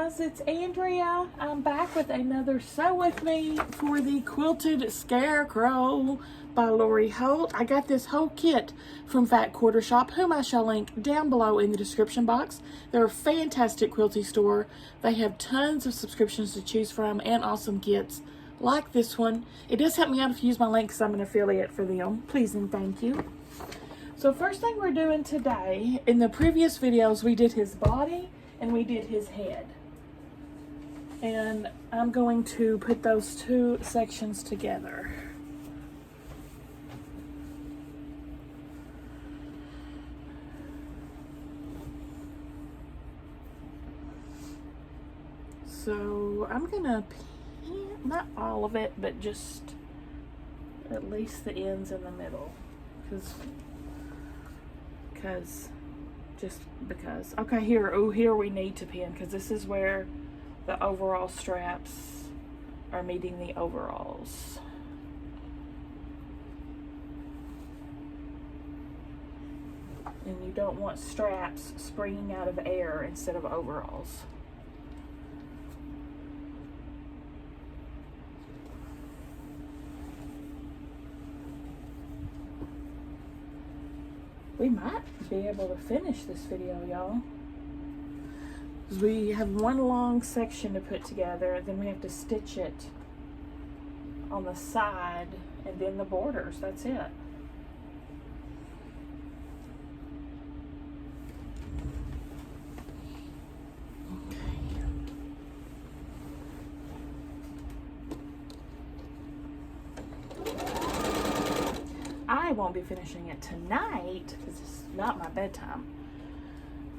guys, it's Andrea. I'm back with another Sew With Me for the Quilted Scarecrow by Holt. I got this whole kit from Fat Quarter Shop, whom I shall link down below in the description box. They're a fantastic quilting store. They have tons of subscriptions to choose from and awesome kits like this one. It does help me out if you use my link because I'm an affiliate for them. Please and thank you. So first thing we're doing today, in the previous videos we did his body and we did his head. And I'm going to put those two sections together. So I'm gonna pin, not all of it, but just at least the ends in the middle. Just because. Okay, here we need to pin because this is where the overall straps are meeting the overalls. And you don't want straps springing out of air instead of overalls. We might be able to finish this video, y'all. We have one long section to put together, then we have to stitch it on the side and then the borders. That's it. I won't be finishing it tonight because it's not my bedtime,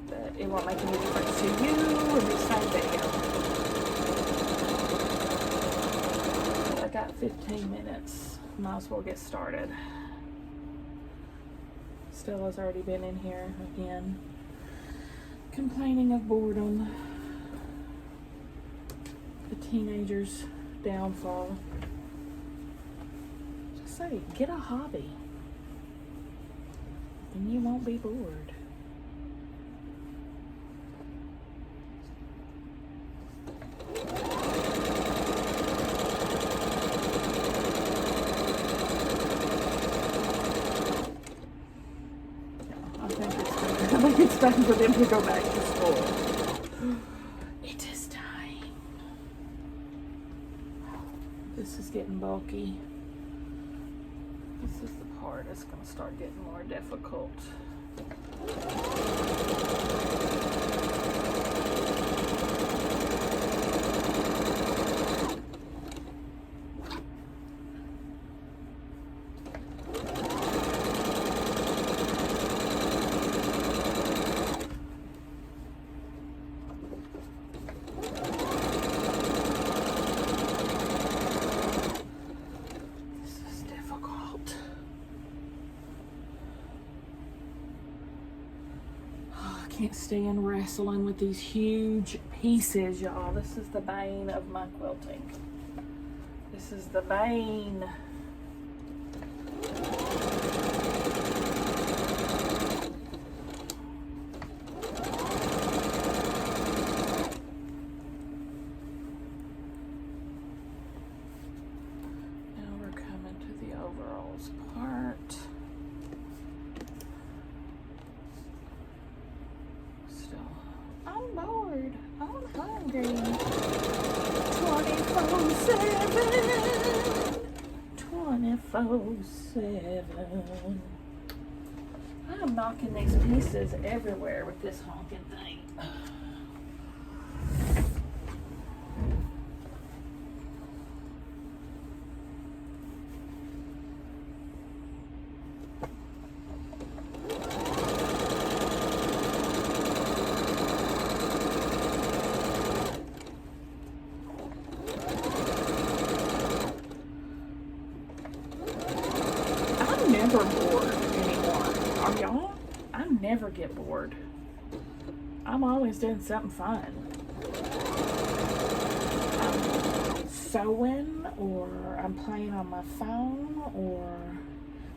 but it won't make any difference to you in the same video. I got 15 minutes. Might as well get started. Stella's already been in here again, complaining of boredom. The teenager's downfall. Just say, get a hobby. And you won't be bored. I think it's time for them to go back to school. It is time. This is getting bulky. This is the part that's going to start getting more difficult. Can't stand wrestling with these huge pieces, y'all. This is the bane of my quilting. This is the bane. Now we're coming to the overalls part. I'm bored. I'm hungry. 24/7. 24/7. I'm knocking these pieces everywhere with this honking thing. Never bored anymore. Are y'all? I never get bored. I'm always doing something fun. I'm sewing, or I'm playing on my phone, or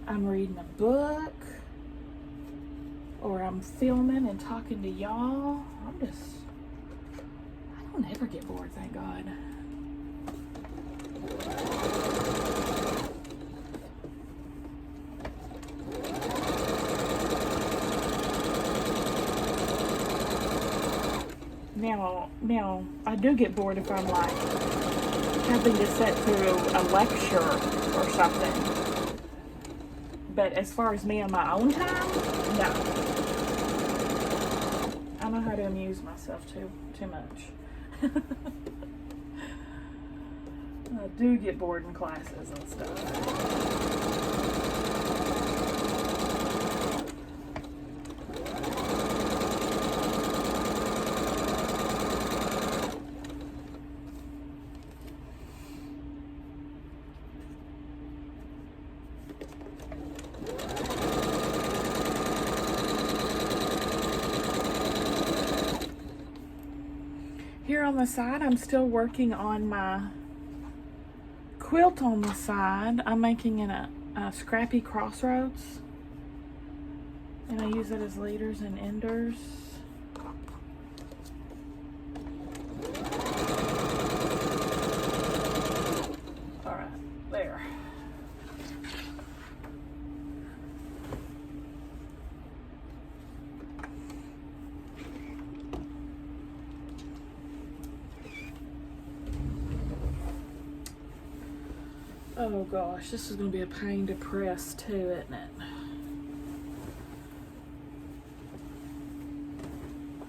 I'm reading a book, or I'm filming and talking to y'all. I don't ever get bored, thank God. Now, I do get bored if I'm like having to sit through a lecture or something. But as far as me on my own time, no. I know how to amuse myself too much. I do get bored in classes and stuff. Here on the side, I'm still working on my quilt on the side. I'm making it a scrappy crossroads, and I use it as leaders and enders. All right, there. Oh gosh, this is going to be a pain to press too, isn't it?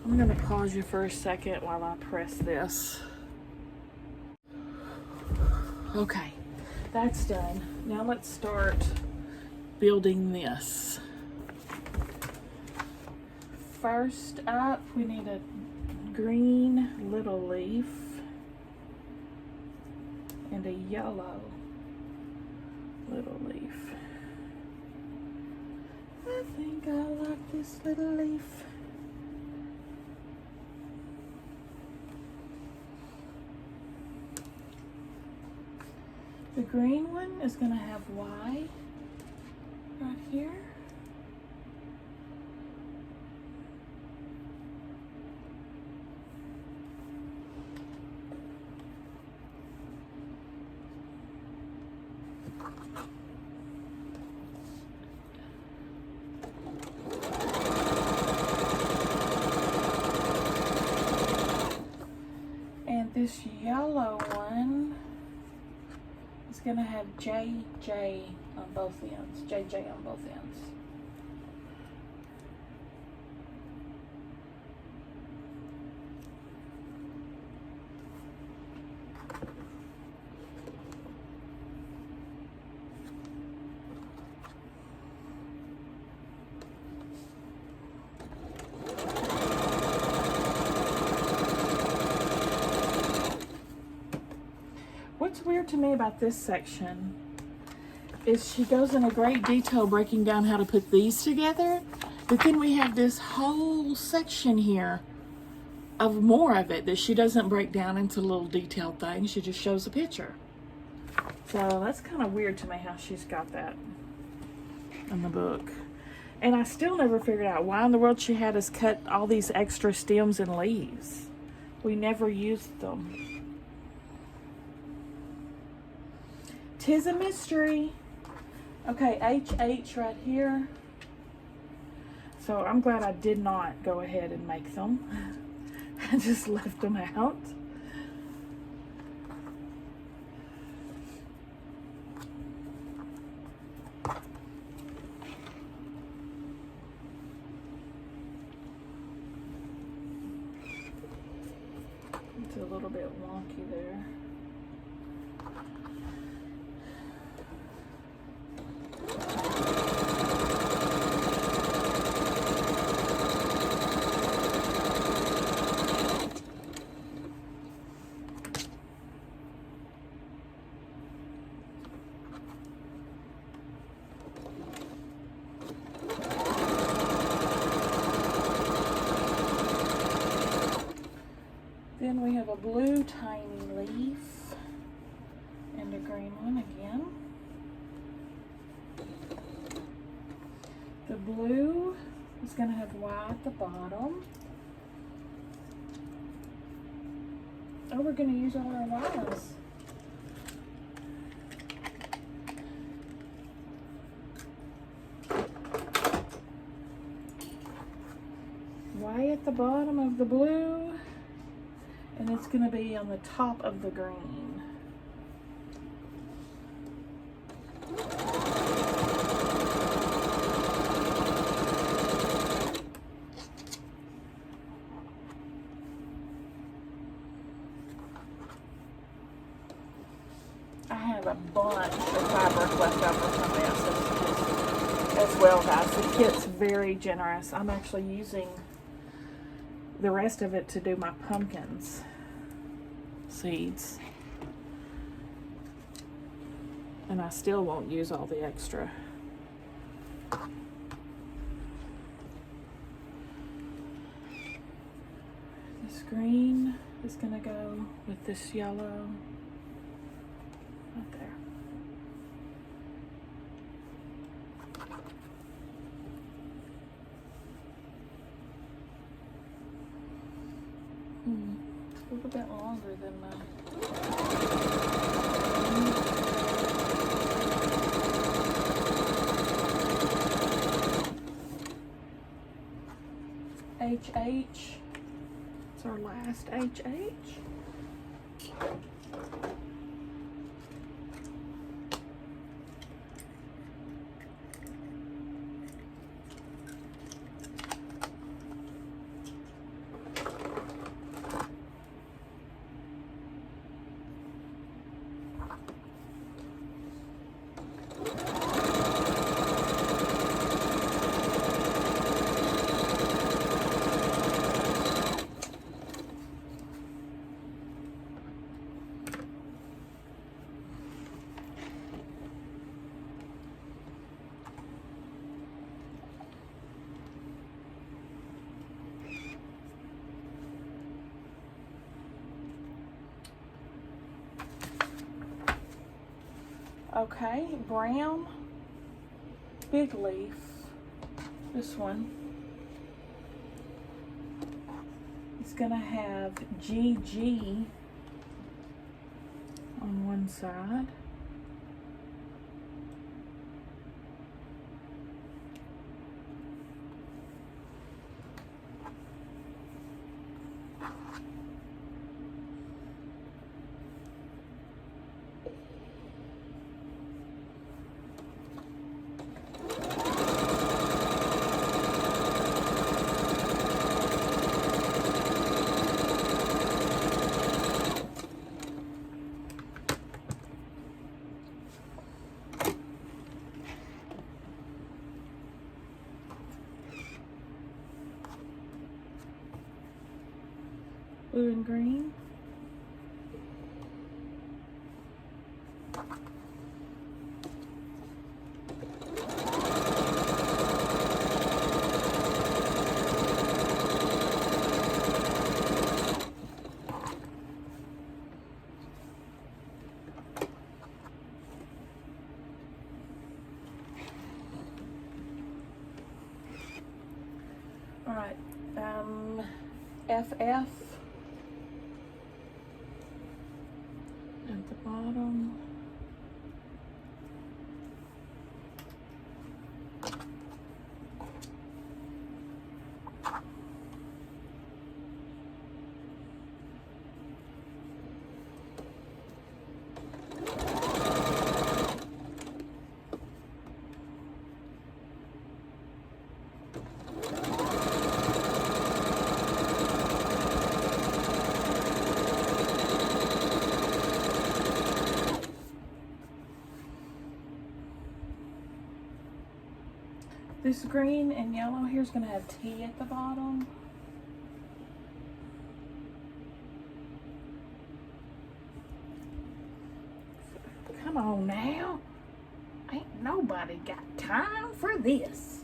I'm going to pause you for a second while I press this. Okay, that's done. Now let's start building this. First up, we need a green little leaf and a yellow little leaf. I think I like this little leaf. The green one is going to have Y right here. This yellow one is going to have JJ on both ends. JJ on both ends. What's weird to me about this section is she goes into great detail breaking down how to put these together, but then we have this whole section here of more of it that she doesn't break down into little detailed things. She just shows a picture. So that's kind of weird to me how she's got that in the book. And I still never figured out why in the world she had us cut all these extra stems and leaves. We never used them. 'Tis a mystery. Okay, HH right here. So I'm glad I did not go ahead and make them. I just left them out. It's a little bit wonky there. Then we have a blue tiny leaf and a green one again. The blue is going to have Y at the bottom. Oh, we're going to use all our Y's. Y at the bottom of the blue, and it's going to be on the top of the green. I have a bunch of fabric left over from this as well, guys. The kit's very generous. I'm actually using the rest of it to do my pumpkins seeds. And I still won't use all the extra. This green is gonna go with this yellow right there. A little bit longer than my HH. It's our last HH. Okay, brown, big leaf, this one. It's gonna have GG on one side. Blue and green. All right, FF. At the bottom. This green and yellow here is going to have T at the bottom. Come on now. Ain't nobody got time for this.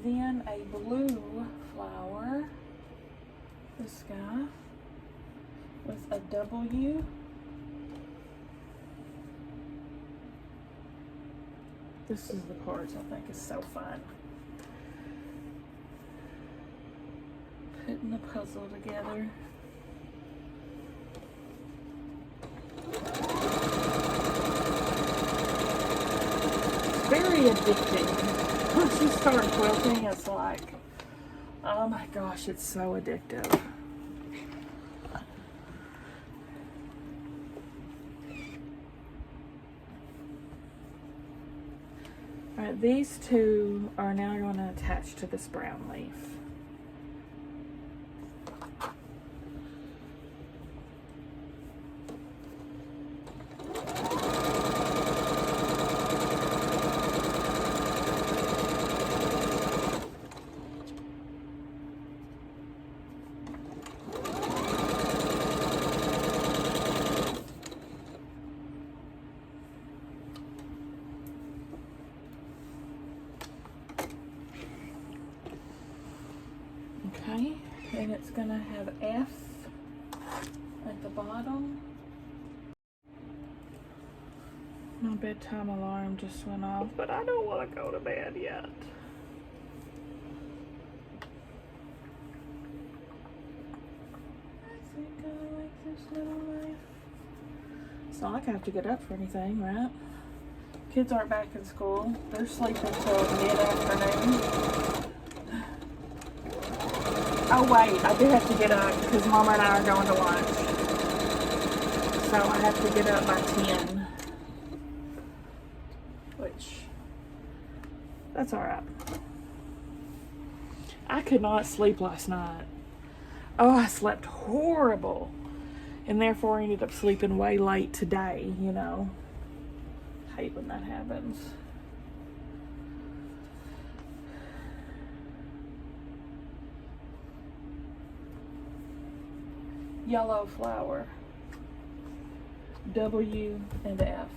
then a blue flower, this guy, with a W. This is the part I think is so fun. Putting the puzzle together. It's very addicting. Once you start quilting, it's like, oh my gosh, it's so addictive. All right, these two are now going to attach to this brown leaf. Okay, and it's going to have F at the bottom. My bedtime alarm just went off, but I don't want to go to bed yet. I think I like this little knife. It's not like I have to get up for anything, right? Kids aren't back in school. They're sleeping till mid-afternoon. Oh wait, I do have to get up because Mama and I are going to lunch. So I have to get up by 10. Which, that's alright. I could not sleep last night. Oh, I slept horrible. And therefore I ended up sleeping way late today, you know. Hate when that happens. Yellow flower, W and F.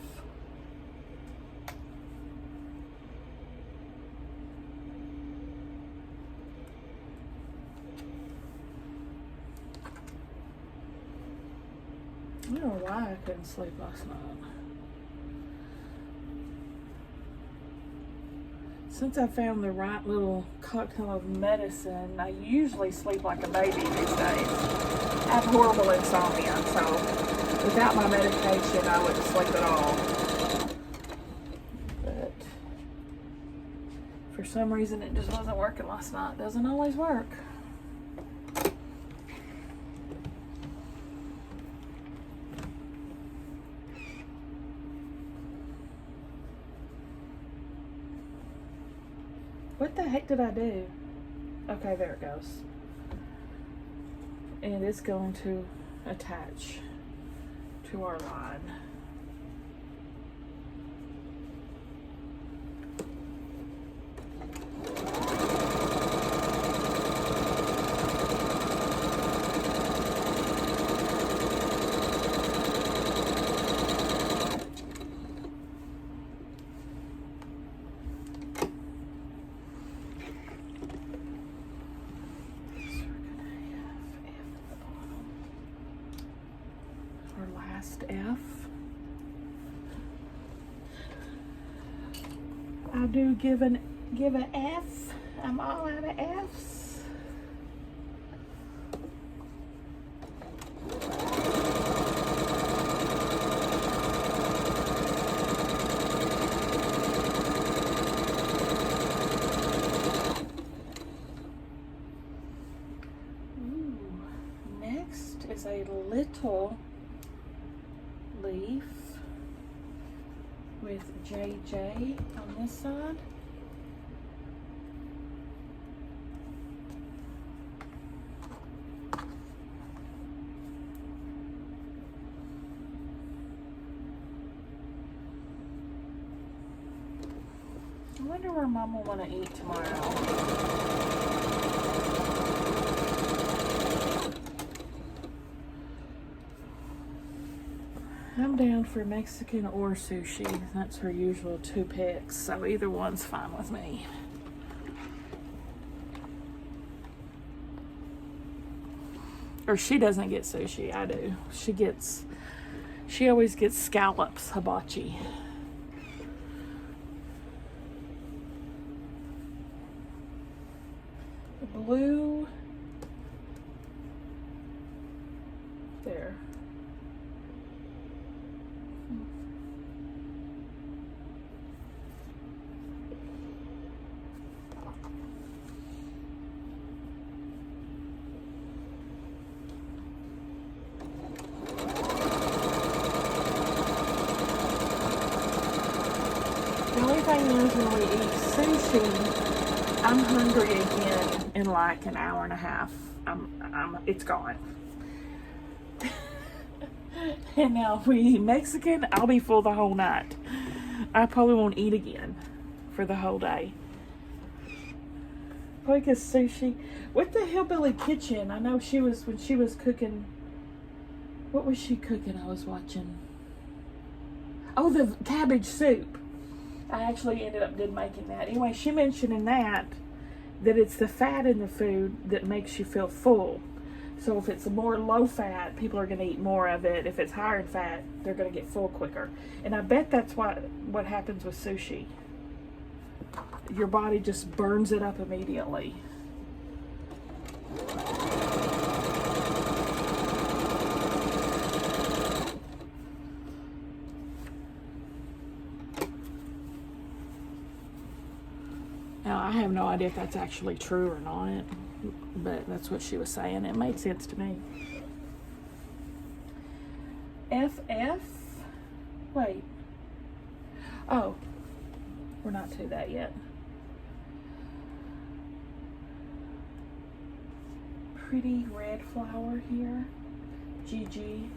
I don't know why I couldn't sleep last night. Since I found the right little cocktail of medicine, I usually sleep like a baby these days. I have horrible insomnia, so without my medication, I wouldn't sleep at all. But for some reason, it just wasn't working last night. Doesn't always work. What the heck did I do? Okay, there it goes. And it's going to attach to our line. F. I do give an F. I'm all out of F's. Ooh. Next is a little leaf with JJ on this side. I wonder where Mom will want to eat tomorrow. I'm down for Mexican or sushi. That's her usual two picks, so either one's fine with me. Or she doesn't get sushi, I do. She always gets scallops, hibachi. Blue. There. The only thing is when we eat sushi, I'm hungry again in like an hour and a half. It's gone. And now if we eat Mexican, I'll be full the whole night. I probably won't eat again for the whole day. Probably because sushi. With the Hillbilly Kitchen, I know when she was cooking. What was she cooking? I was watching. Oh, the cabbage soup. I actually ended up making that. Anyway, she mentioned in that it's the fat in the food that makes you feel full. So if it's more low fat, people are going to eat more of it. If it's higher in fat, they're going to get full quicker. And I bet that's what happens with sushi. Your body just burns it up immediately. Now, I have no idea if that's actually true or not, but that's what she was saying. It made sense to me. FF? Wait. Oh, we're not to that yet. Pretty red flower here. GG.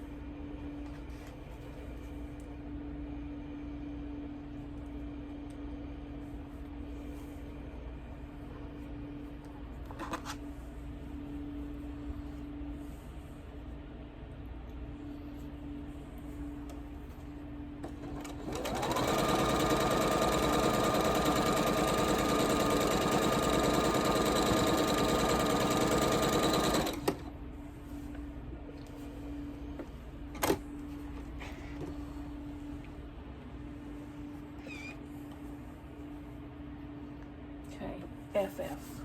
FF.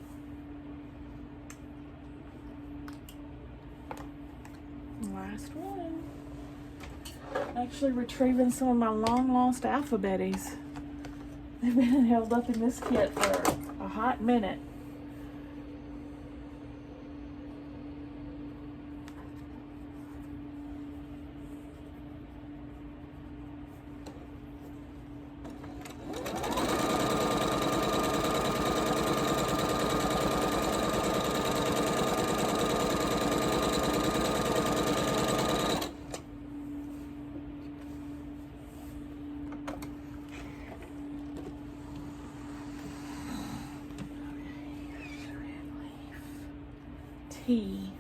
Last one. Actually retrieving some of my long lost alphabetties. They've been held up in this kit for a hot minute. T.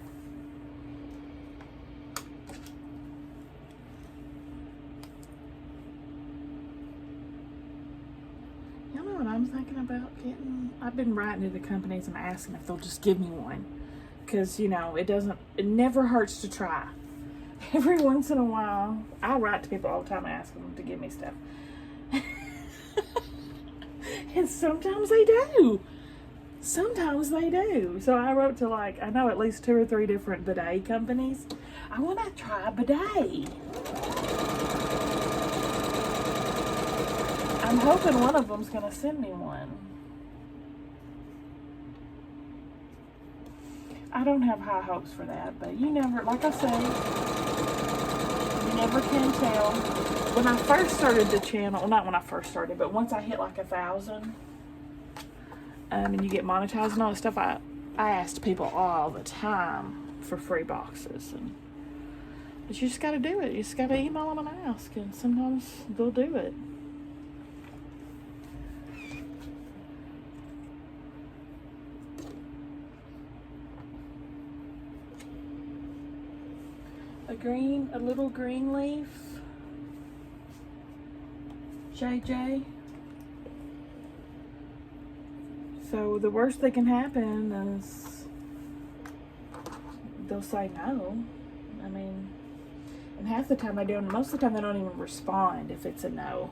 Y'all know what I'm thinking about getting? I've been writing to the companies and asking if they'll just give me one. Because, you know, it never hurts to try. Every once in a while, I write to people all the time asking them to give me stuff. And sometimes they do. Sometimes they do. So I wrote to I know at least 2 or 3 different bidet companies. I want to try a bidet. I'm hoping one of them's going to send me one. I don't have high hopes for that, but you never, like I say, you never can tell. When I first started the channel, well, not when I first started, but once I hit 1,000, and you get monetized and all that stuff, I asked people all the time for free boxes. But you just got to do it. You just got to email them and ask, and sometimes they'll do it. A little green leaf. JJ. So the worst that can happen is they'll say no. I mean, and half the time they do, and most of the time they don't even respond if it's a no.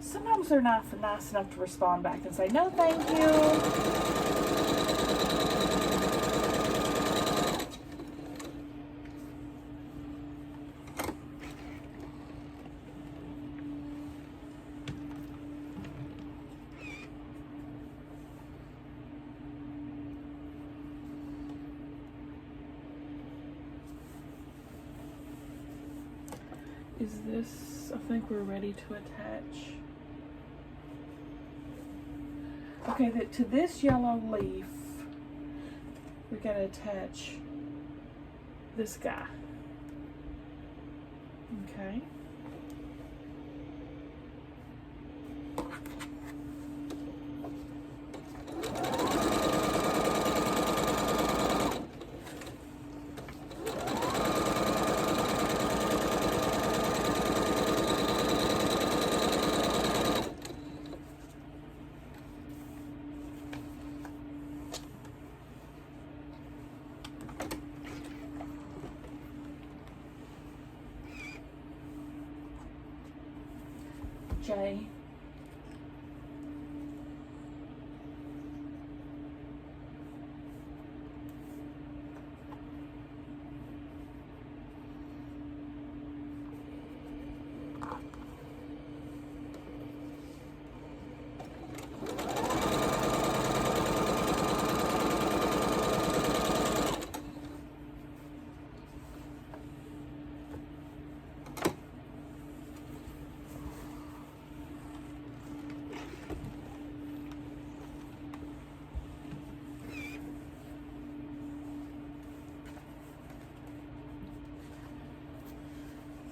Sometimes they're not nice enough to respond back and say, no, thank you. Is this, I think we're ready to attach. Okay, to this yellow leaf, we're gonna attach this guy. Okay. J.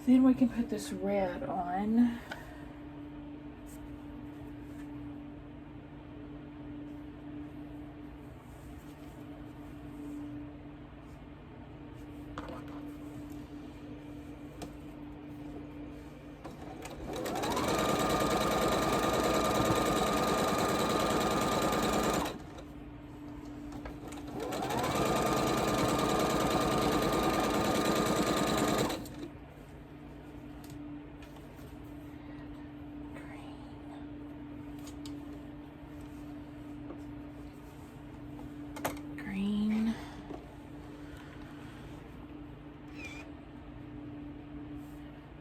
Then we can put this red on.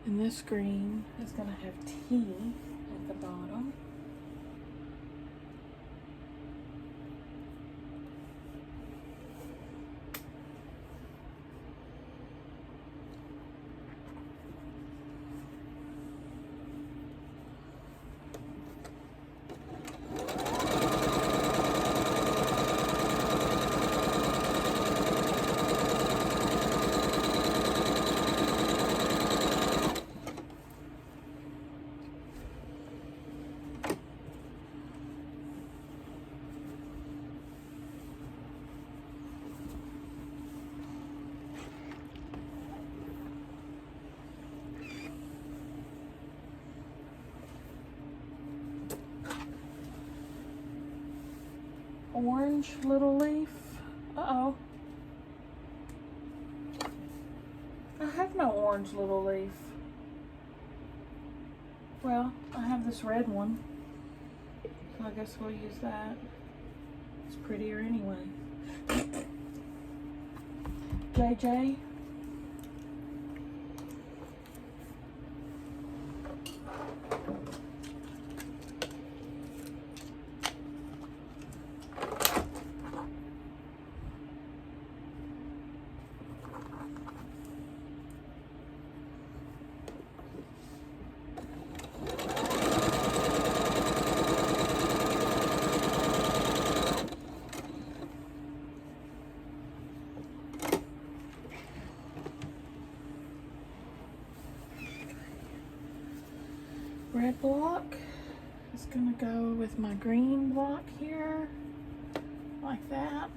And this green is going to have T at the bottom. Orange little leaf. Uh-oh. I have no orange little leaf. Well, I have this red one, so I guess we'll use that. It's prettier anyway. JJ. Red block is gonna go with my green block here, like that.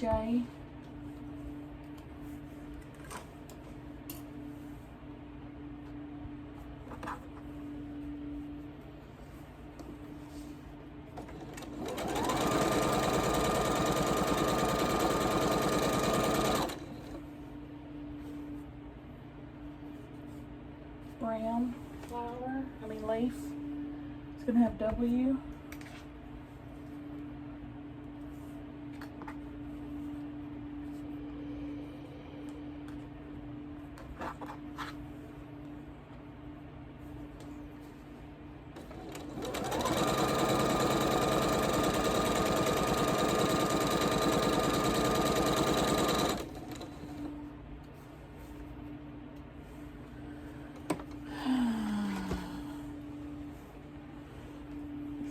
J. Brown flower, leaf. It's gonna have W.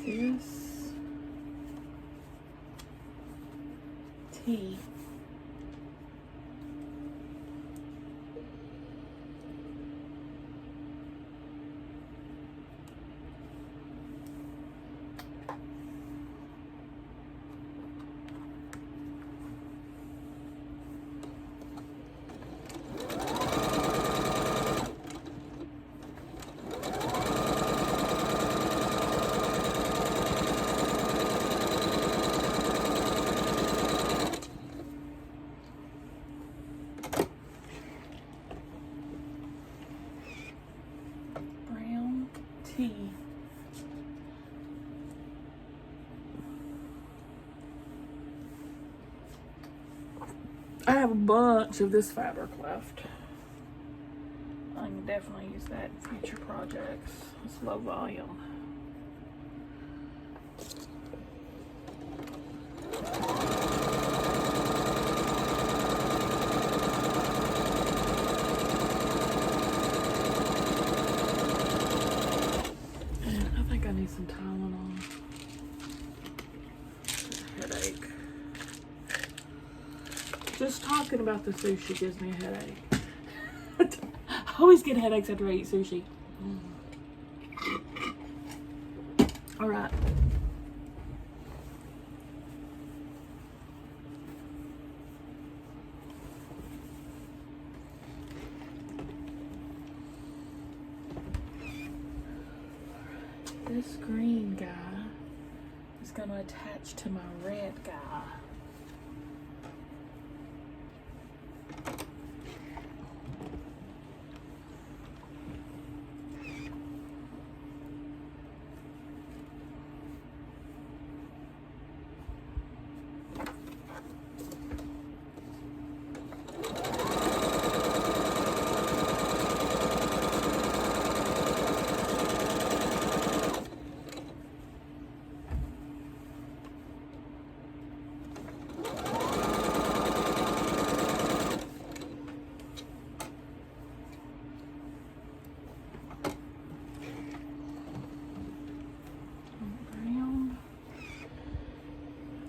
This T. T. I have a bunch of this fabric left. I can definitely use that in future projects. It's low volume. I need some Tylenol. Headache. Just talking about the sushi gives me a headache. I always get headaches after I eat sushi. All right. This green guy is going to attach to my red guy.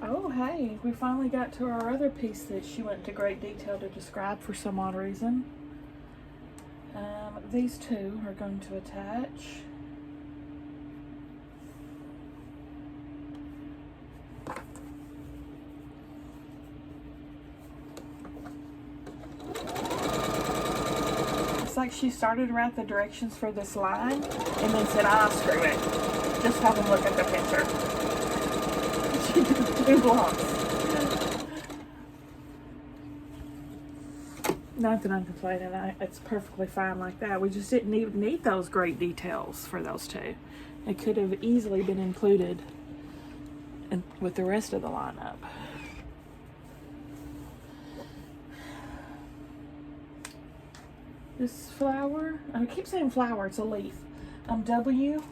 Oh, hey, we finally got to our other piece that she went into great detail to describe for some odd reason. These two are going to attach. It's like she started to write the directions for this line and then said, ah, screw it. Just have them look at the picture. She did 2 blocks. Not that I'm complaining, it's perfectly fine like that. We just didn't even need those great details for those two. It could have easily been included with the rest of the lineup. This flower, I keep saying flower, it's a leaf. W.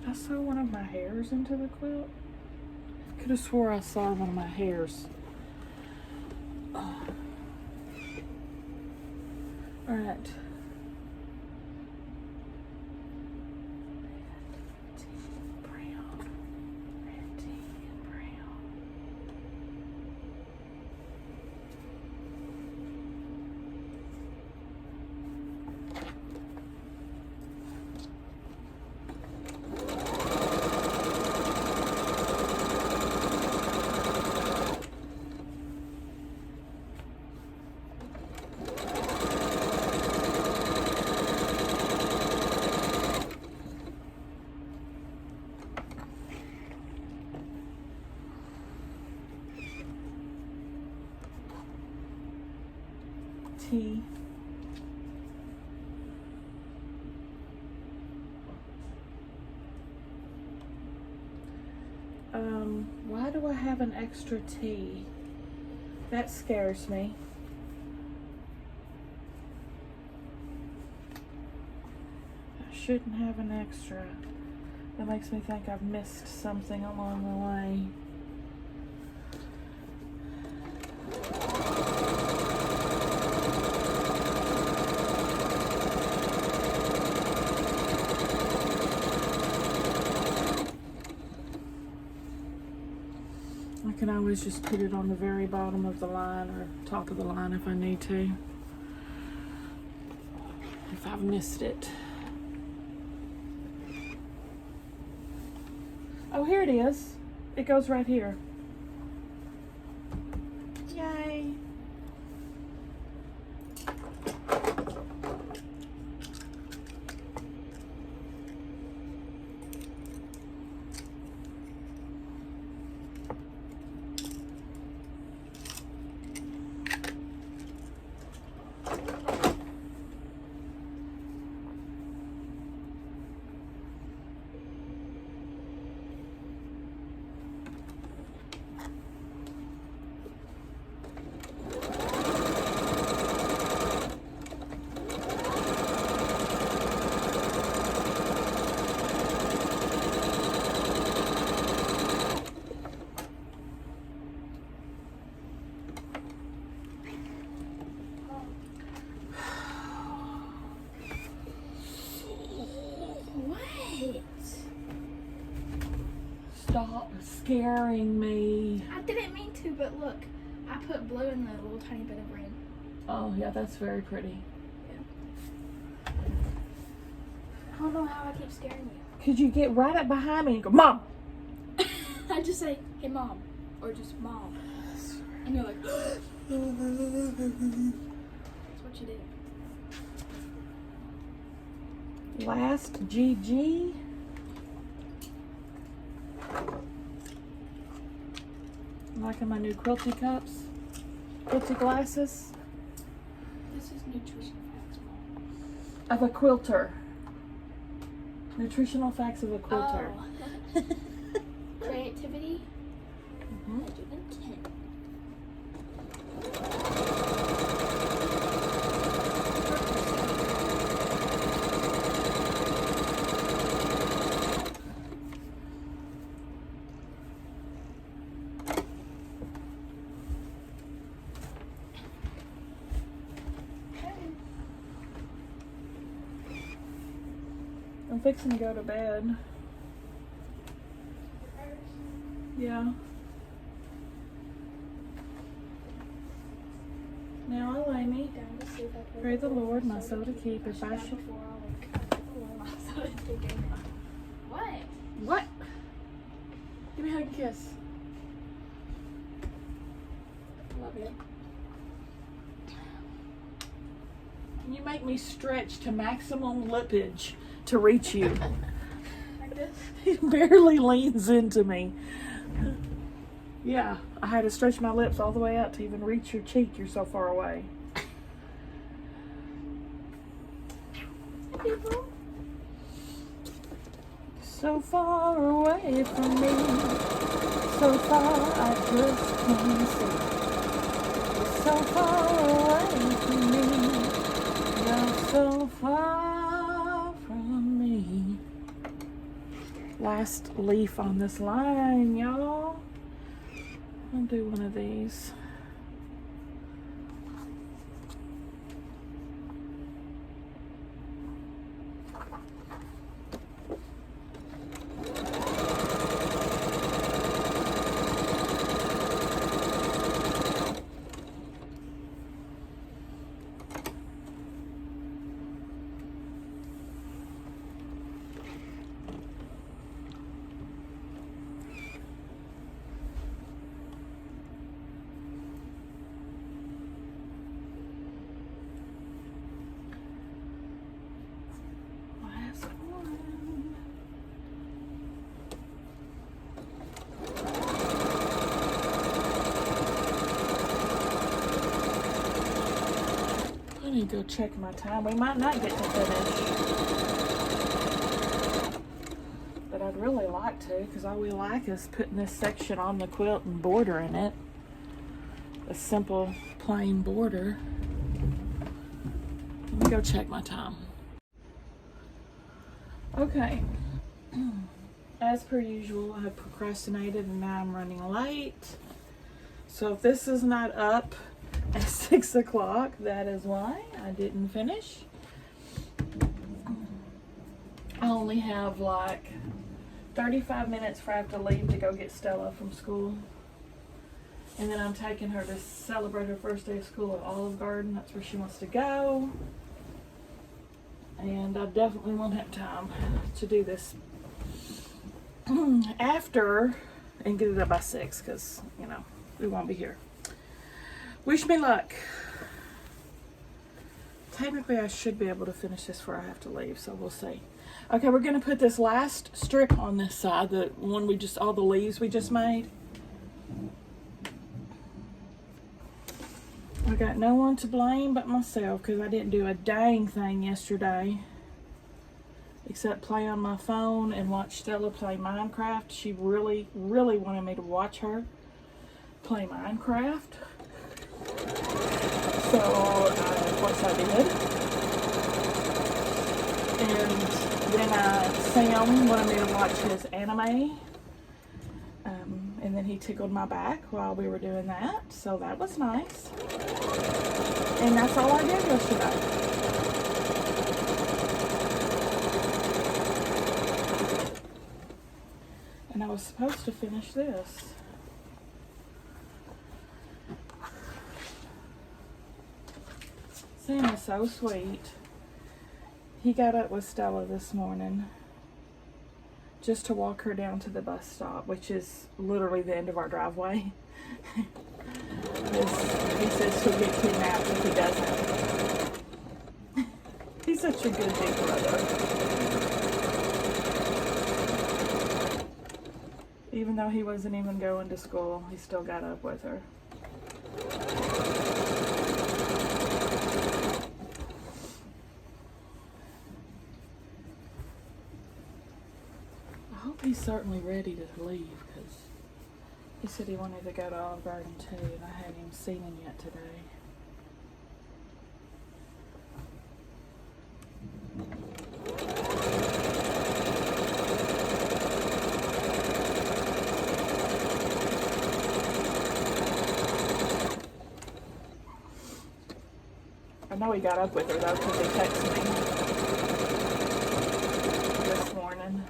I sew one of my hairs into the quilt. Could have swore I saw one of my hairs. Alright. tea. Why do I have an extra tea? That scares me. I shouldn't have an extra. That makes me think I've missed something along the way. I can always just put it on the very bottom of the line or top of the line if I need to. If I've missed it. Oh, here it is. It goes right here. Yay. Stop scaring me. I didn't mean to, but look, I put blue in the little tiny bit of red. Oh, yeah, that's very pretty. Yeah. I don't know how I keep scaring you. Could you get right up behind me and go, Mom? I just say, hey, Mom. Or just Mom. And you're like, that's what you did. Last GG. Liking my new quilty cups, quilty glasses. This is nutrition facts, Mom. Of a quilter. Nutritional facts of a quilter. Oh. Creativity. Mm-hmm. I give it 10. I'm fixing to go to bed. Yeah. Now I'll lay me. Down to sleep. I Pray the Lord my soul to keep if I should. What? What? Give me a hug and kiss. Love you. You make me stretch to maximum lippage to reach you. Like this? He barely leans into me. Yeah, I had to stretch my lips all the way out to even reach your cheek. You're so far away. People. So far away from me. So far I just can't see. So far away from me. You're so far from me. Last leaf on this line, y'all. I'll do one of these. me go check my time. We might not get to finish. But I'd really like to, because all we like is putting this section on the quilt and bordering it. A simple, plain border. Let me go check my time. Okay. As per usual, I have procrastinated and now I'm running late. So if this is not up at 6 o'clock, that is why I didn't finish. I only have like 35 minutes before I have to leave to go get Stella from school. And then I'm taking her to celebrate her first day of school at Olive Garden. That's where she wants to go. And I definitely won't have time to do this after and get it up by 6 because, you know, we won't be here. Wish me luck. Technically, I should be able to finish this before I have to leave, so we'll see. Okay, we're going to put this last strip on this side, the one all the leaves we just made. I got no one to blame but myself because I didn't do a dang thing yesterday except play on my phone and watch Stella play Minecraft. She really, really wanted me to watch her play Minecraft. So, of course I did. And then Sam wanted me to watch his anime. And then he tickled my back while we were doing that. So that was nice. And that's all I did yesterday. And I was supposed to finish this. Sam is so sweet. He got up with Stella this morning just to walk her down to the bus stop, which is literally the end of our driveway. He says he'll get kidnapped if he doesn't. He's such a good big brother. Even though he wasn't even going to school, he still got up with her. He's certainly ready to leave because he said he wanted to go to Olive Garden too, and I hadn't even seen him yet today. I know he got up with her though because he texted me this morning.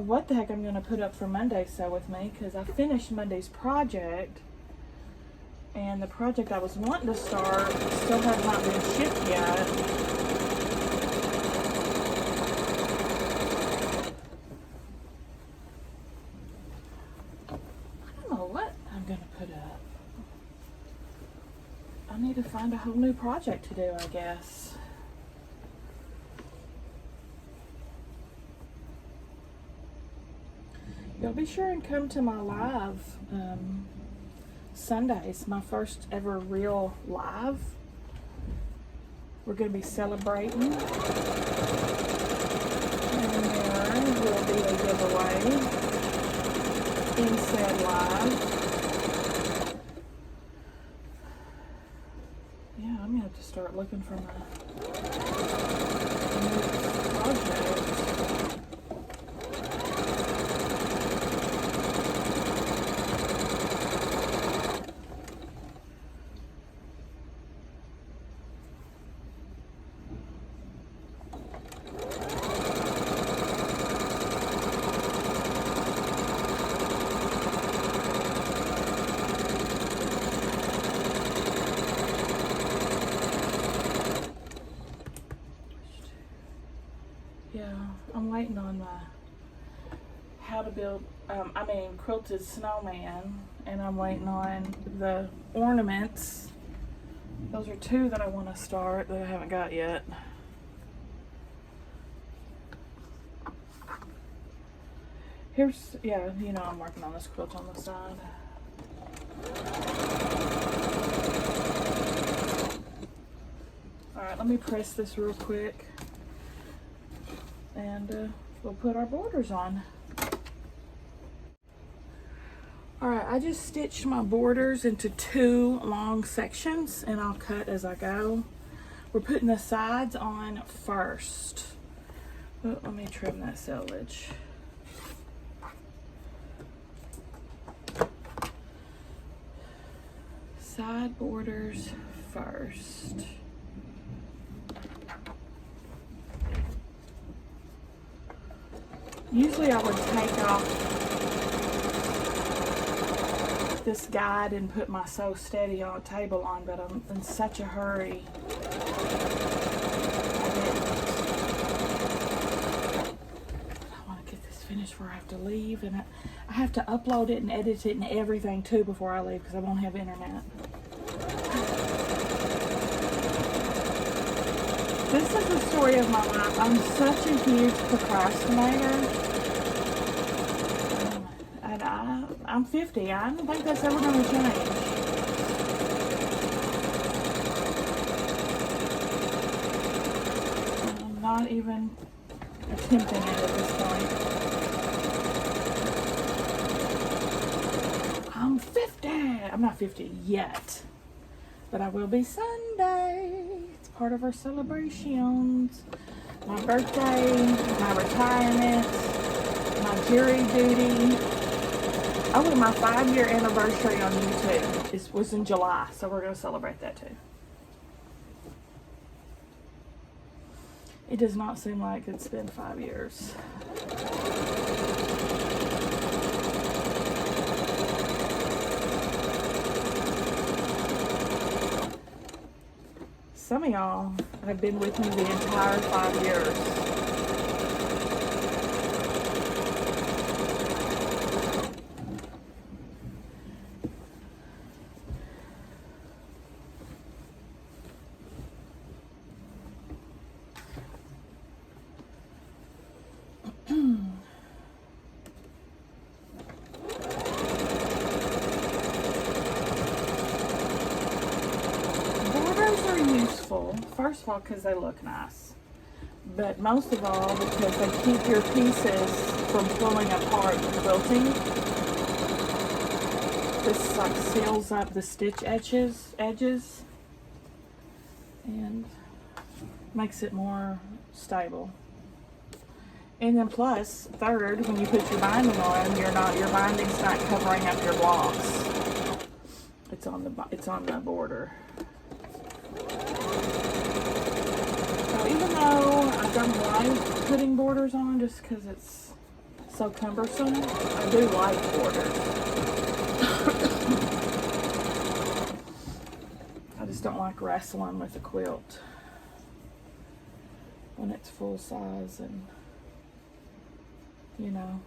What the heck I'm going to put up for Monday's Sew With Me, because I finished Monday's project, and the project I was wanting to start still has not been shipped yet. I don't know what I'm going to put up. I need to find a whole new project to do, I guess. Y'all be sure and come to my live Sundays, my first ever real live. We're going to be celebrating. And there will be a giveaway in said live. Yeah, I'm going to have to start looking for my new project. quilted snowman, and I'm waiting on the ornaments. Those are 2 that I want to start that I haven't got yet. Here's, yeah, you know I'm working on this quilt on the side. Alright, let me press this real quick, and we'll put our borders on. Alright, I just stitched my borders into 2 long sections, and I'll cut as I go. We're putting the sides on first. Oh, let me trim that selvage. Side borders first. Usually I would take off this guide and put my Sew Steady on table on, but I'm in such a hurry. I want to get this finished before I have to leave, and I have to upload it and edit it and everything too before I leave because I won't have internet. This is the story of my life. I'm such a huge procrastinator. And I'm 50. I don't think that's ever going to change. I'm not even attempting it at this point. I'm 50. I'm not 50 yet. But I will be Sunday. It's part of our celebrations. My birthday, my retirement, my jury duty. Oh, and my 5-year anniversary on YouTube was in July, so we're going to celebrate that too. It does not seem like it's been 5 years. Some of y'all have been with me the entire 5 years. First of all, because they look nice, but most of all because they keep your pieces from pulling apart and quilting. This like seals up the stitch edges and makes it more stable. And then plus, third, when you put your binding on, your binding's not covering up your blocks. It's on the border. Even though I don't like putting borders on just because it's so cumbersome, I do like borders. I just don't like wrestling with a quilt when it's full size and, you know.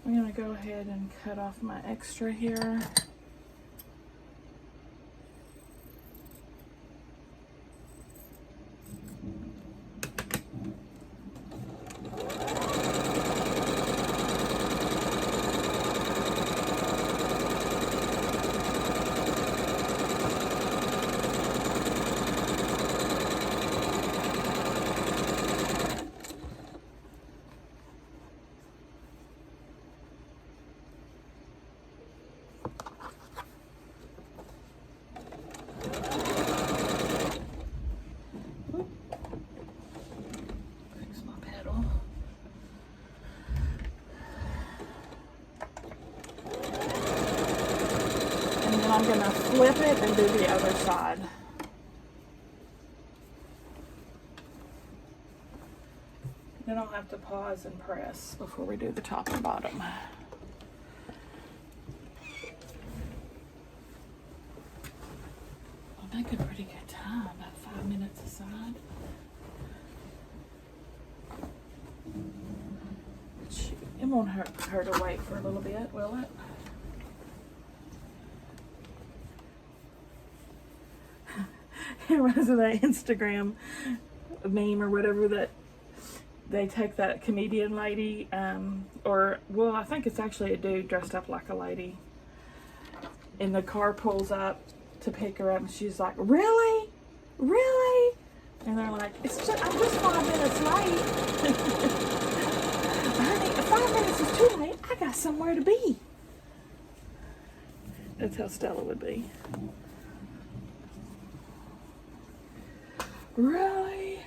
I'm going to go ahead and cut off my extra here. I'm going to flip it and do the other side. Then I'll have to pause and press before we do the top and bottom. make a pretty good time, about 5 minutes aside. Shoot, it won't hurt her to wait for a little bit, will it? It reminds me of that Instagram meme or whatever that they take that comedian lady, or, well, I think it's actually a dude dressed up like a lady. And the car pulls up to pick her up and she's like, really? Really? And they're like, I'm just 5 minutes late. Honey, 5 minutes is too late. I got somewhere to be. That's how Stella would be. Really?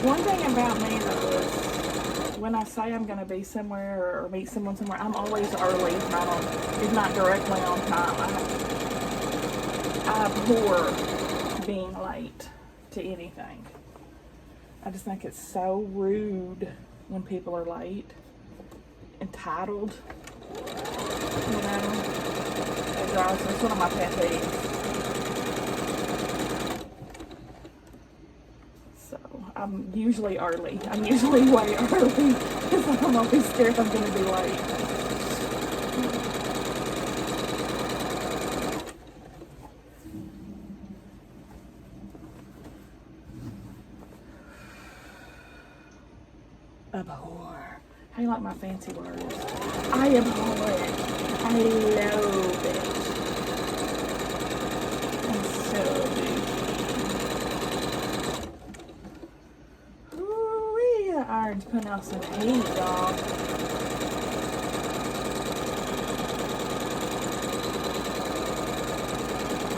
One thing about me though is when I say I'm going to be somewhere or meet someone somewhere, I'm always early, if not directly on time. I abhor being late to anything. I just think it's so rude when people are late. Entitled. You know? It drives me. It's one of my pet peeves. So, I'm usually early. I'm usually way early because I'm always scared I'm going to be late. Abhor. How do you like my fancy words? I abhor it. I loathe it. I'm so big. Ooh-wee, the iron's putting out some heat, y'all.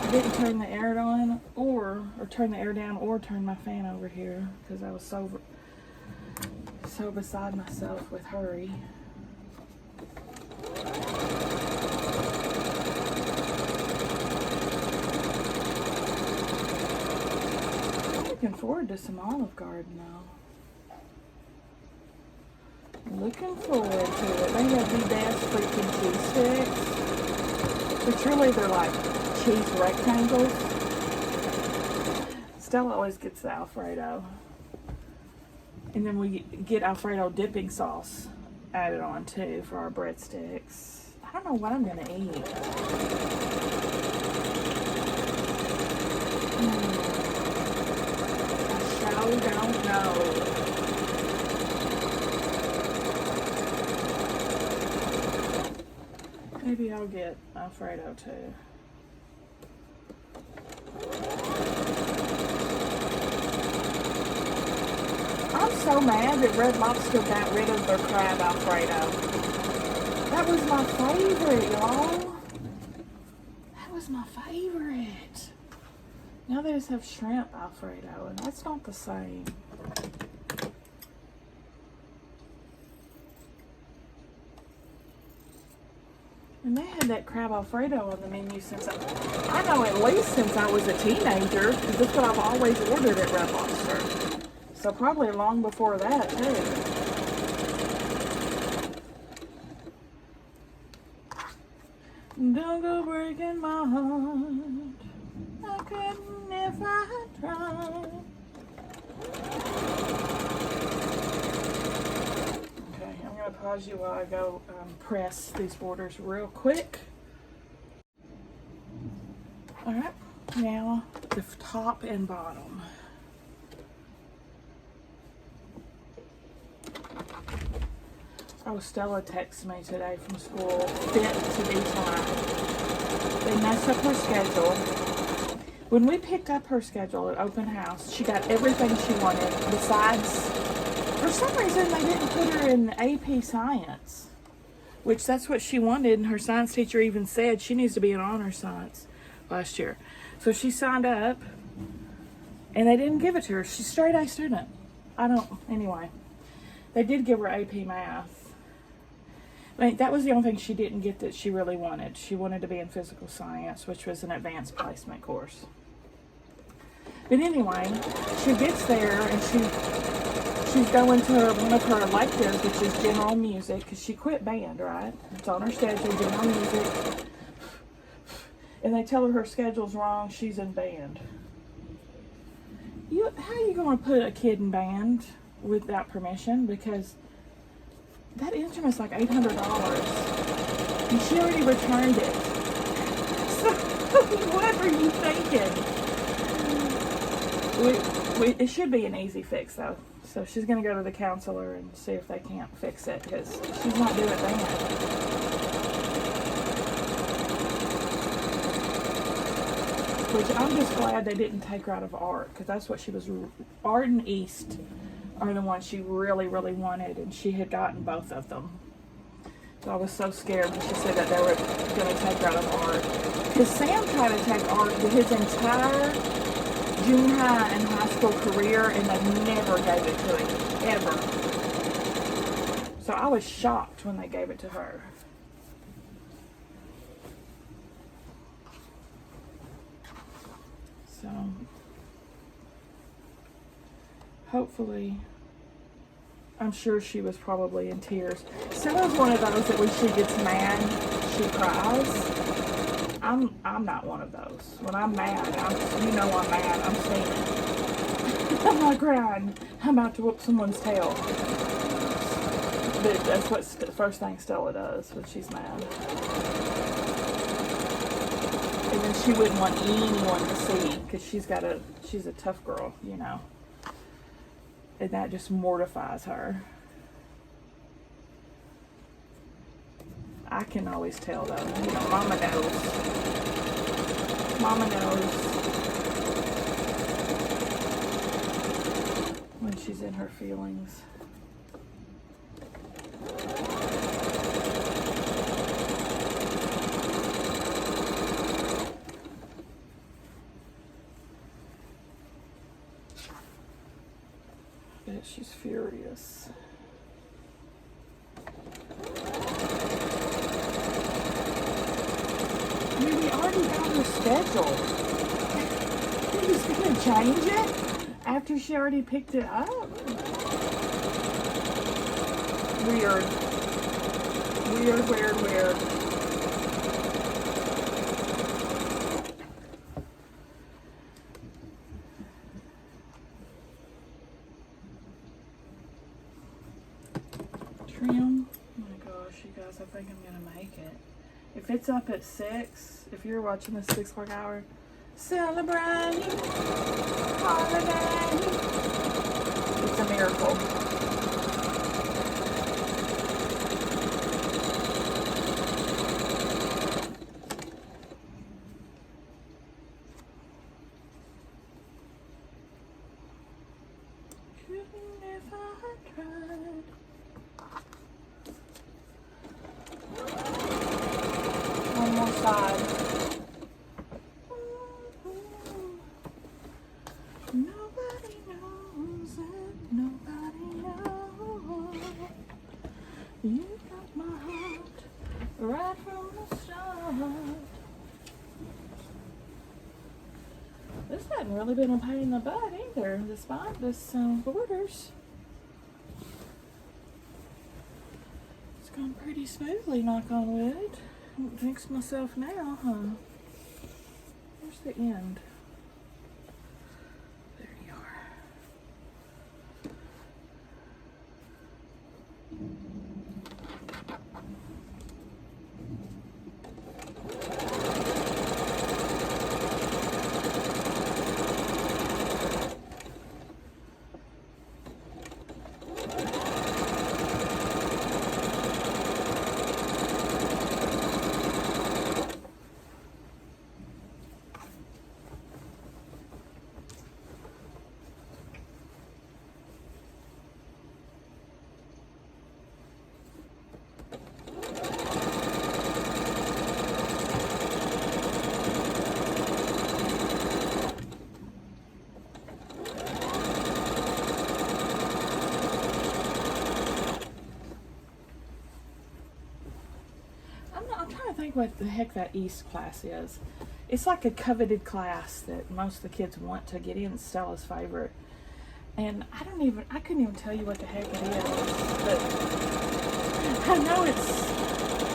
I didn't turn the air on or turn the air down or turn my fan over here because I was so beside myself with hurry. I'm looking forward to some Olive Garden now. Looking forward to it. They have the best freaking cheese sticks. But truly they're like cheese rectangles. Stella always gets the Alfredo. And then we get Alfredo dipping sauce added on too for our breadsticks. I don't know what I'm gonna eat. I sure don't know. Maybe I'll get Alfredo too. I'm so mad that Red Lobster got rid of their crab Alfredo. That was my favorite, y'all. That was my favorite. Now they just have shrimp Alfredo, and that's not the same. And they had that crab Alfredo on the menu since I know at least since I was a teenager, because that's what I've always ordered at Red Lobster. So probably long before that, too. Don't go breaking my heart. I couldn't if I tried. Okay, I'm going to pause you while I go press these borders real quick. Alright, now the top and bottom. Oh, Stella texted me today from school, fit to be time. They messed up her schedule. When we picked up her schedule at open house, she got everything she wanted. Besides, for some reason, they didn't put her in AP Science, which that's what she wanted. And her science teacher even said she needs to be in honor science last year. So she signed up, and they didn't give it to her. She's a straight A student. Anyway. They did give her AP Math. I mean, that was the only thing she didn't get that she really wanted. She wanted to be in physical science, which was an advanced placement course. But anyway, she gets there and she's going to one of her electives, which is general music, because she quit band, right? It's on her schedule, general music. And they tell her schedule's wrong, she's in band. How are you going to put a kid in band without permission? Because that instrument's like $800, and she already returned it. So what are you thinking? It should be an easy fix though. So she's gonna go to the counselor and see if they can't fix it because she's not doing that. Which I'm just glad they didn't take her out of art because that's what she was. Art and East are the ones she really, really wanted, and she had gotten both of them. So I was so scared when she said that they were going to take her out of art. Because Sam tried to take art his entire junior high and high school career, and they never gave it to him, ever. So I was shocked when they gave it to her. So hopefully, I'm sure she was probably in tears. Sarah's one of those that when she gets mad, she cries. I'm not one of those. When I'm mad, I'm mad. I'm steaming. I'm not crying. I'm about to whoop someone's tail. But that's what the first thing Stella does when she's mad. And then she wouldn't want anyone to see because she's a tough girl, you know. And that just mortifies her. I can always tell though, you know, Mama knows. Mama knows when she's in her feelings. I bet she's furious. I mean, we already got her schedule. You're just gonna change it after she already picked it up? Weird. Weird, weird, weird. Trim. Oh my gosh, you guys, I think I'm gonna make it. If it's up at 6, if you're watching this 6 o'clock hour, celebrate holiday. It's a miracle. Couldn't if I tried. One more side. Nobody knows it. Nobody knows. You got my heart right from the start. This hasn't really been a pain in the butt either, despite this borders. It's gone pretty smoothly, knock on wood. I don't jinx myself now, huh? Where's the end? There you are. think what the heck that East class is. It's like a coveted class that most of the kids want to get in. It's Stella's favorite. And I couldn't even tell you what the heck it is. But I know it's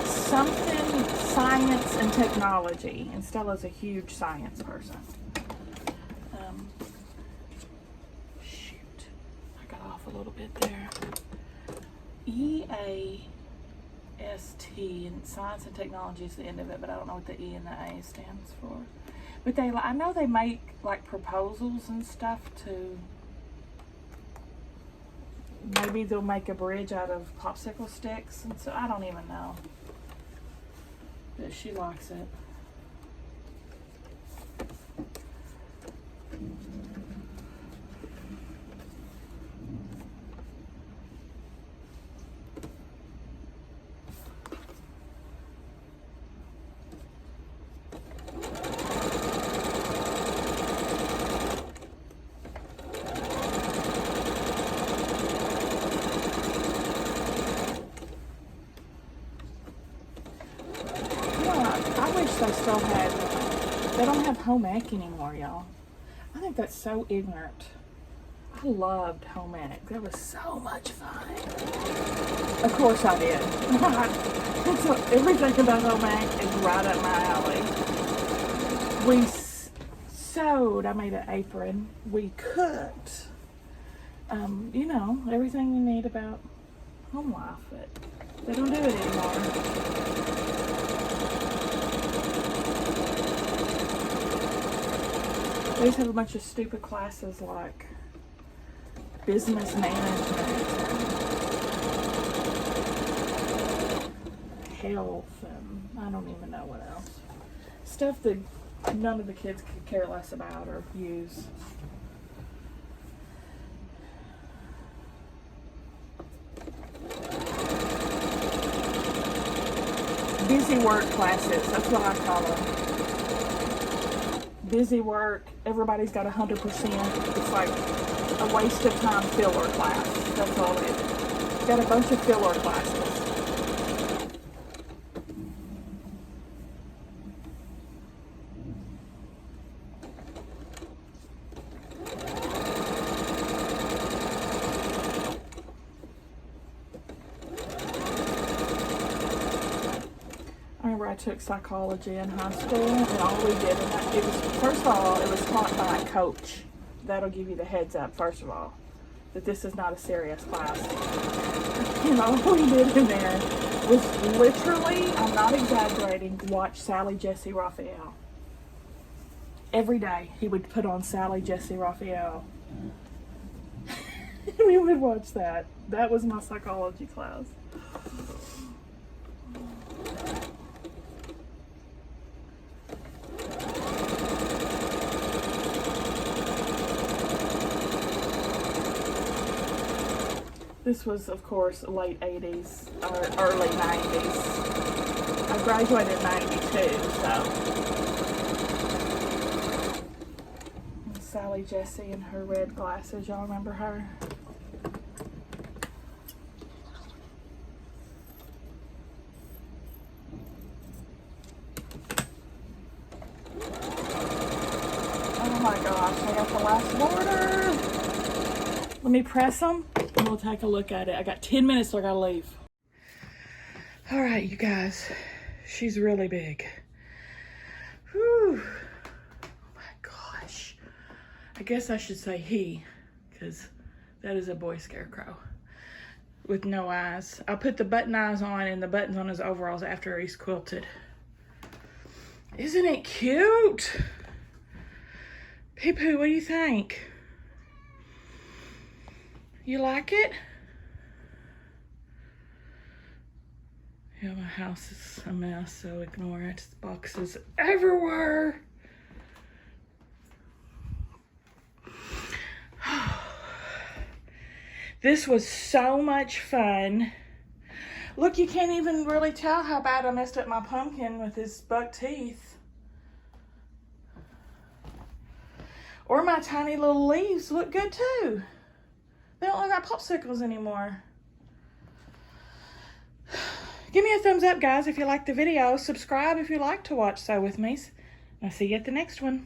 something science and technology. And Stella's a huge science person. Shoot. I got off a little bit there. EAST, and science and technology is the end of it, but I don't know what the E and the A stands for. But I know they make like proposals and stuff to, maybe they'll make a bridge out of popsicle sticks, and so I don't even know. But she likes it. They still had, they don't have home ec anymore, y'all. I think that's so ignorant. I loved home ec. That was so much fun. Of course I did. So everything about home ec is right up my alley. We sewed. I made an apron. We cooked. You know, everything you need about home life, but they don't do it anymore. They just have a bunch of stupid classes like business management and health, and I don't even know what else. Stuff that none of the kids could care less about or use. Busy work classes, that's what I call them. Busy work, everybody's got 100%. It's like a waste of time filler class. That's all it is. Got a bunch of filler classes. I took psychology in high school, and all we did, it was, first of all, it was taught by a coach. That'll give you the heads up, first of all, that this is not a serious class. And all we did in there was literally, I'm not exaggerating, watch Sally Jesse Raphael. Every day he would put on Sally Jesse Raphael. We would watch that. That was my psychology class. This was, of course, late 80s or early 90s. I graduated in 92, so. And Sally Jesse in her red glasses, y'all remember her? Oh my gosh, I got the last border. Let me press them. And we'll take a look at it. I got 10 minutes, so I gotta leave. All right, you guys. She's really big. Whew. Oh my gosh. I guess I should say he, because that is a boy scarecrow with no eyes. I put the button eyes on and the buttons on his overalls after he's quilted. Isn't it cute? Pee-poo, what do you think? You like it? Yeah, my house is a mess, so ignore it. Boxes everywhere. This was so much fun. Look, you can't even really tell how bad I messed up my pumpkin with his buck teeth. Or my tiny little leaves look good too. They don't look like popsicles anymore. Give me a thumbs up, guys, if you like the video. Subscribe if you like to watch Sew With Me's. I'll see you at the next one.